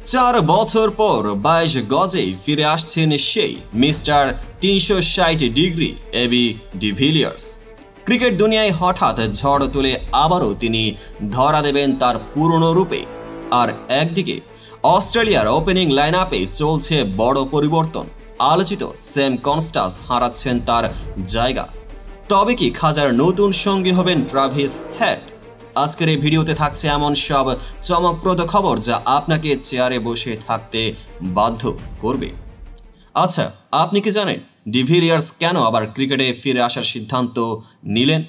4 বছর পর 22 গজে ফিরে আসছেন সেই mister 360 degree AB de Villiers. Cricket দুনিয়ায় হঠাৎ ঝড় তুলে আবারও তিনি ধরা দেবেন তার পুরনো রূপে। আর একদিকে অস্ট্রেলিয়ার ওপেনিং লাইন আপে চলছে বড় পরিবর্তন। আলোচিত স্যাম কনস্টাস হারাচ্ছেন তার জায়গা। তবে কি খাজার নতুন সঙ্গী হবেন ট্রাভিস হেড? আজকের এই ভিডিওতে থাকছে এমন সব চমকপ্রদ খবর যা আপনাকে চেয়ারে বসে থাকতে বাধ্য করবে। আচ্ছা, আপনি কি জানেন ডিভিলিয়ার্স কেন আবার ক্রিকেটে ফিরে আসার সিদ্ধান্ত নিলেন?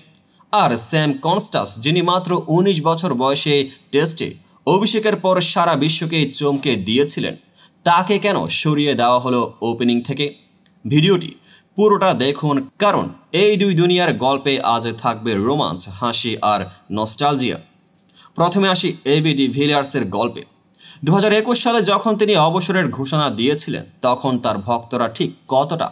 আর স্যাম কনস্টাস, যিনি মাত্র 19 বছর বয়সে টেস্টে অভিষেকের পর সারা বিশ্বকে চমকে দিয়েছিলেন, তাকে কেন সরিয়ে দেওয়া হলো ওপেনিং থেকে? ভিডিওটি পুরোটা দেখুন, কারণ এই দুই দুনিয়ার গল্পে আজ থাকবে রোমাঞ্চ, হাসি আর নস্টালজিয়া। প্রথমে আসি এবি ডিভিলিয়ার্সের গল্পে। 2021 সালে যখন তিনি অবসরের ঘোষণা দিয়েছিলেন, তখন তার ভক্তরা ঠিক কতটা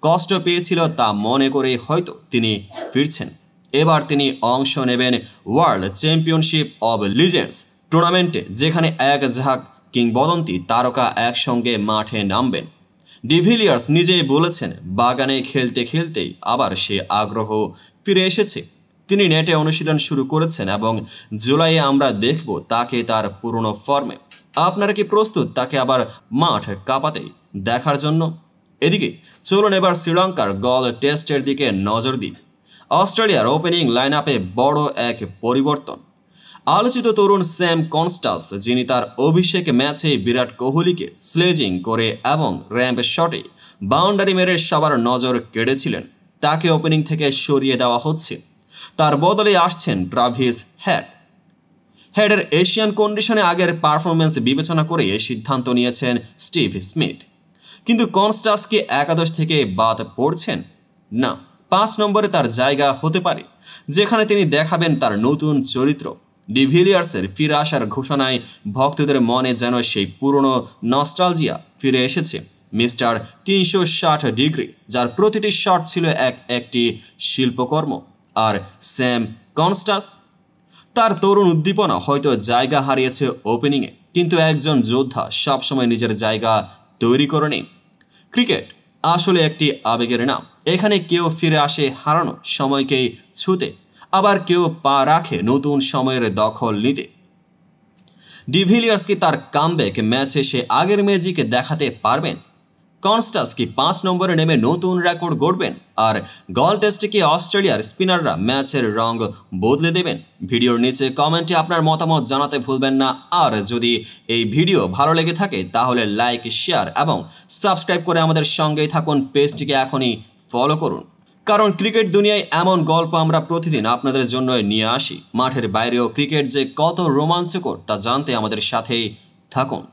কষ্ট পেয়েছিল তা মনে করে হয়তো তিনি ফিরছেন। এবার তিনি অংশ নেবেন ওয়ার্ল্ড চ্যাম্পিয়নশিপ অব লিজেন্ডস টুর্নামেন্টে, যেখানে এক ঝাঁক কিংবদন্তি তারকা একসঙ্গে মাঠে নামবেন। ডিভিলিয়ার্স নিজেই বলেছেন, বাগানে খেলতে খেলতেই আবার সে আগ্রহ ফিরে এসেছে। তিনি নেটে অনুশীলন শুরু করেছেন এবং জুলাইয়ে আমরা দেখব তাকে তার পুরনো ফর্মে। আপনারা কি প্রস্তুত তাকে আবার মাঠ কাঁপাতে দেখার জন্য? এদিকে চলুন এবার শ্রীলঙ্কার গল টেস্টের দিকে নজর দিই। অস্ট্রেলিয়ার ওপেনিং লাইন আপে বড় এক পরিবর্তন। আলোচিত তরুণ স্যাম কনস্টাস, যিনি তার অভিষেক ম্যাচে বিরাট কোহলিকে স্লেজিং করে এবং র্যাম্প শটে বাউন্ডারি মেরে সবার নজর কেড়েছিলেন, তাকে ওপেনিং থেকে সরিয়ে দেওয়া হচ্ছে। তার বদলে আসছেন ট্রাভিস হেড। হেডের এশিয়ান কন্ডিশনে আগের পারফরমেন্স বিবেচনা করে এই সিদ্ধান্ত নিয়েছেন স্টিভ স্মিথ। কিন্তু কনস্টাস কি একাদশ থেকে বাদ পড়ছেন? না, 5 নম্বরে তার জায়গা হতে পারে, যেখানে তিনি দেখাবেন তার নতুন চরিত্র। ডিভিলিয়ার্সের ফিরে আসার ঘোষণায় ভক্তদের মনে যেন সেই পুরনো নস্টালজিয়া ফিরে এসেছে। মিস্টার 360 ডিগ্রি, যার প্রতিটি শট ছিল একটি শিল্পকর্ম। আর স্যাম কনস্টাস, তার তরুণ উদ্দীপনা হয়তো জায়গা হারিয়েছে ওপেনিংয়ে, কিন্তু একজন যোদ্ধা সবসময় নিজের জায়গা তৈরি করে নেই। ক্রিকেট আসলে একটি আবেগের নাম। এখানে কেউ ফিরে আসে হারানো সময়কেই ছুঁতে, আবার কেউ পা রাখে নতুন সময়ের দখল নিতে। ডিভিলিয়ার্স কি তার কামব্যাক ম্যাচে সে আগের ম্যাজিক দেখাতে পারবেন? কনস্টাস কি 5 নম্বরে নেমে নতুন রেকর্ড গড়বেন? আর গল টেস্টে কি অস্ট্রেলিয়ার স্পিনাররা ম্যাচের রং বদলে দেবেন? ভিডিওর নিচে কমেন্টে আপনার মতামত জানাতে ভুলবেন না। আর যদি এই ভিডিও ভালো লেগে থাকে তাহলে লাইক, শেয়ার এবং সাবস্ক্রাইব করে আমাদের সঙ্গেই থাকুন। পেজটিকে এখনই ফলো করুন, কারণ ক্রিকেট দুনিয়ায় এমন গল্প আমরা প্রতিদিন আপনাদের জন্য নিয়ে আসি। মাঠের বাইরেও ক্রিকেট যে কত রোমাঞ্চকর তা জানতে আমাদের সাথেই থাকুন।